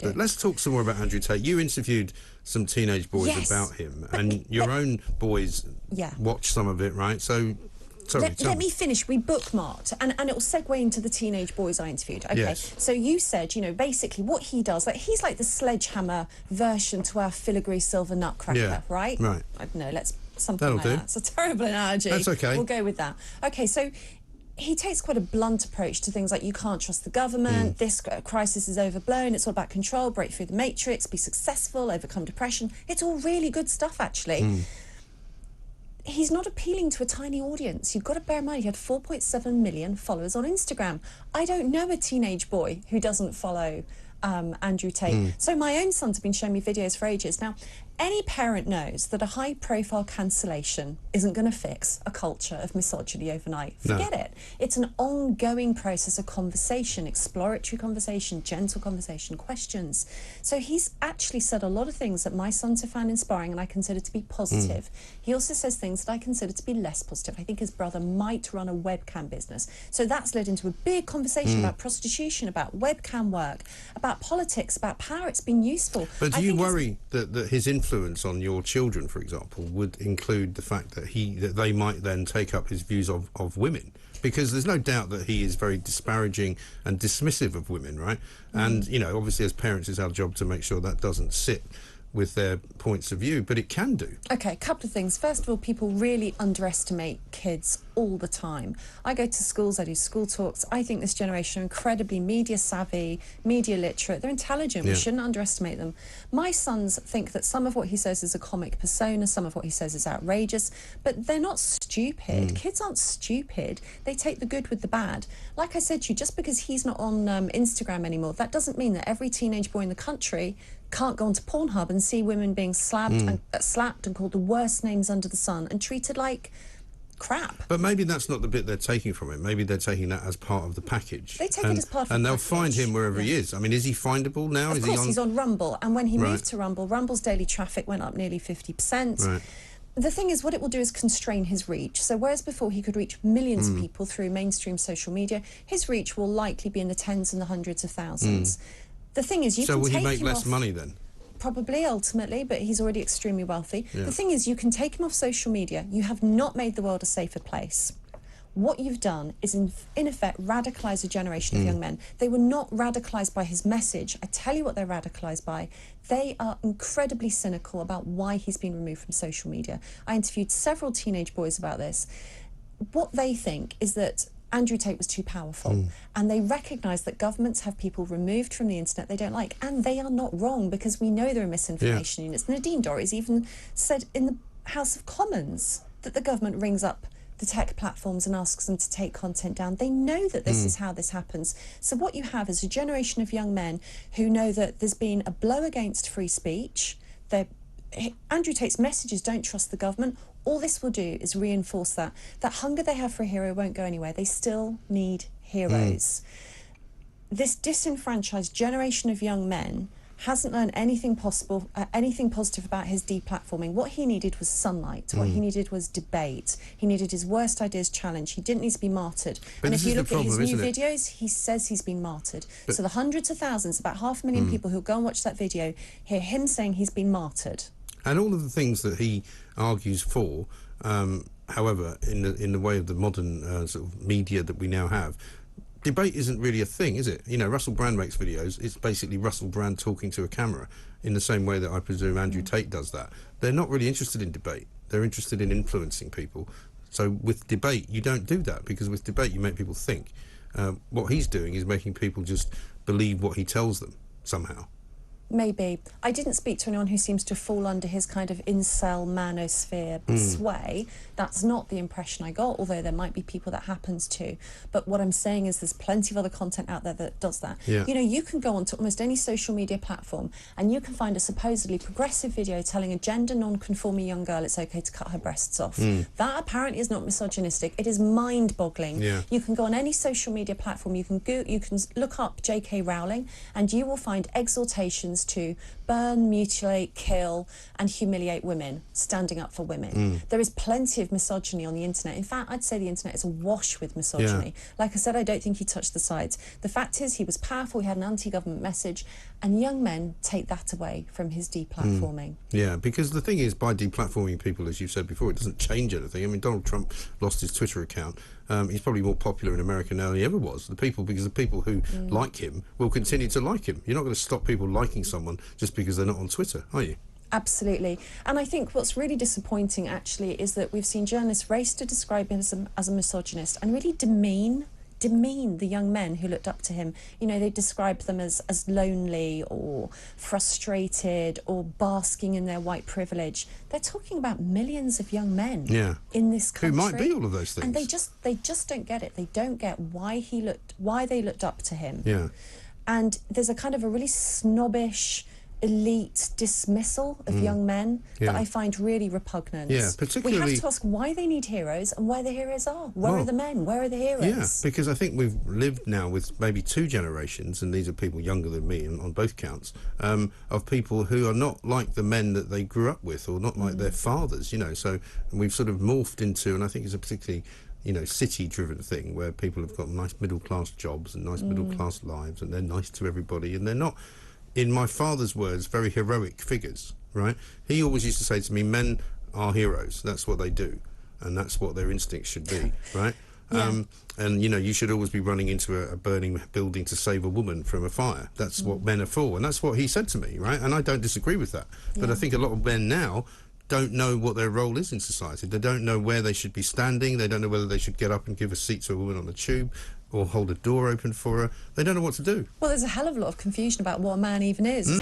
do. But let's talk some more about Andrew Tate. You interviewed some teenage boys about him, and your own boys watched some of it, right? So, sorry, let me finish. We bookmarked, and it will segue into the teenage boys I interviewed. Okay, yes. So you said, you know, basically what he does, like he's like the sledgehammer version to our filigree silver nutcracker, right? Right. I don't know, something That'll like do. that. It's a terrible analogy. That's okay. We'll go with that. Okay, so he takes quite a blunt approach to things like you can't trust the government, this crisis is overblown, it's all about control, break through the matrix, be successful, overcome depression. It's all really good stuff, actually. He's not appealing to a tiny audience. You've got to bear in mind he had 4.7 million followers on Instagram. I don't know a teenage boy who doesn't follow Andrew Tate. So my own sons have been showing me videos for ages. Now, any parent knows that a high-profile cancellation isn't going to fix a culture of misogyny overnight. Forget it. It's an ongoing process of conversation, exploratory conversation, gentle conversation, questions. So he's actually said a lot of things that my sons have found inspiring and I consider to be positive. He also says things that I consider to be less positive. I think his brother might run a webcam business. So that's led into a big conversation about prostitution, about webcam work, about politics, about power. It's been useful. But do you worry that his influence on your children, for example, would include the fact that they might then take up his views of women? Because there's no doubt that he is very disparaging and dismissive of women, right? And, you know, obviously as parents it's our job to make sure that doesn't sit with their points of view, but it can do. Okay, a couple of things. First of all, people really underestimate kids all the time. I go to schools, I do school talks. I think this generation are incredibly media savvy, media literate. They're intelligent. We shouldn't underestimate them. My sons think that some of what he says is a comic persona, some of what he says is outrageous, but they're not stupid. Kids aren't stupid. They take the good with the bad. Like I said to you, just because he's not on Instagram anymore, that doesn't mean that every teenage boy in the country can't go onto Pornhub and see women being slapped and called the worst names under the sun and treated like crap. But maybe that's not the bit they're taking from it. Maybe they're taking that as part of the package. They take it as part of the package. And they'll find him wherever he is. I mean, is he findable now? Of course, he's on Rumble. And when he moved to Rumble, Rumble's daily traffic went up nearly 50%. Right. The thing is, what it will do is constrain his reach. So whereas before he could reach millions of people through mainstream social media, his reach will likely be in the tens and the hundreds of thousands. The thing is, you can take him off... So will he make less money then? Probably, ultimately, but he's already extremely wealthy. The thing is, you can take him off social media. You have not made the world a safer place. What you've done is, in effect, radicalise a generation of young men. They were not radicalised by his message. I tell you what they're radicalised by. They are incredibly cynical about why he's been removed from social media. I interviewed several teenage boys about this. What they think is that Andrew Tate was too powerful, and they recognise that governments have people removed from the internet they don't like, and they are not wrong, because we know there are misinformation units. Nadine Dorries even said in the House of Commons that the government rings up the tech platforms and asks them to take content down. They know that this is how this happens. So what you have is a generation of young men who know that there's been a blow against free speech. Andrew Tate's messages don't trust the government. All this will do is reinforce that. That hunger they have for a hero won't go anywhere. They still need heroes. This disenfranchised generation of young men hasn't learned anything positive about his deplatforming. What he needed was sunlight. What he needed was debate. He needed his worst ideas challenged. He didn't need to be martyred. And if you look at his new videos, he says he's been martyred. So the hundreds of thousands, about 500,000 people who'll go and watch that video, hear him saying he's been martyred. And all of the things that he argues for, however, in the way of the modern sort of media that we now have, debate isn't really a thing, is it? You know, Russell Brand makes videos. It's basically Russell Brand talking to a camera in the same way that I presume Andrew Tate does that. They're not really interested in debate. They're interested in influencing people. So with debate, you don't do that, because with debate, you make people think. What he's doing is making people just believe what he tells them somehow. Maybe. I didn't speak to anyone who seems to fall under his kind of incel manosphere sway. That's not the impression I got, although there might be people that happens to. But what I'm saying is there's plenty of other content out there that does that. You know, you can go onto almost any social media platform and you can find a supposedly progressive video telling a gender non-conforming young girl it's okay to cut her breasts off. That apparently is not misogynistic. It is mind-boggling. You can go on any social media platform, you can look up J.K. Rowling, and you will find exhortations comes to burn, mutilate, kill and humiliate women, standing up for women. There is plenty of misogyny on the internet. In fact, I'd say the internet is awash with misogyny. Like I said, I don't think he touched the sides. The fact is he was powerful, he had an anti-government message, and young men take that away from his deplatforming. Yeah, because the thing is, by deplatforming people, as you've said before, it doesn't change anything. I mean, Donald Trump lost his Twitter account. He's probably more popular in America now than he ever was. Because the people who like him will continue to like him. You're not going to stop people liking someone just because they're not on Twitter, are you? Absolutely. And I think what's really disappointing, actually, is that we've seen journalists race to describe him as a misogynist and really demean the young men who looked up to him. You know, they describe them as lonely or frustrated or basking in their white privilege. They're talking about millions of young men in this country. Who might be all of those things. And they just don't get it. They don't get why they looked up to him. Yeah. And there's a kind of a really snobbish, elite dismissal of young men that I find really repugnant. Yeah, particularly... We have to ask why they need heroes and where the heroes are. Where are the men? Where are the heroes? Yeah, because I think we've lived now with maybe 2 generations, and these are people younger than me on both counts, of people who are not like the men that they grew up with, or not like their fathers, you know. So we've sort of morphed into, and I think it's a particularly city-driven thing where people have got nice middle-class jobs and nice middle-class lives, and they're nice to everybody, and they're not, in my father's words, very heroic figures, right? He always used to say to me, men are heroes. That's what they do, and that's what their instincts should be, right? And, you should always be running into a burning building to save a woman from a fire. That's what men are for, and that's what he said to me, right? And I don't disagree with that. But I think a lot of men now don't know what their role is in society. They don't know where they should be standing. They don't know whether they should get up and give a seat to a woman on the tube or hold a door open for her. They don't know what to do. Well, there's a hell of a lot of confusion about what a man even is.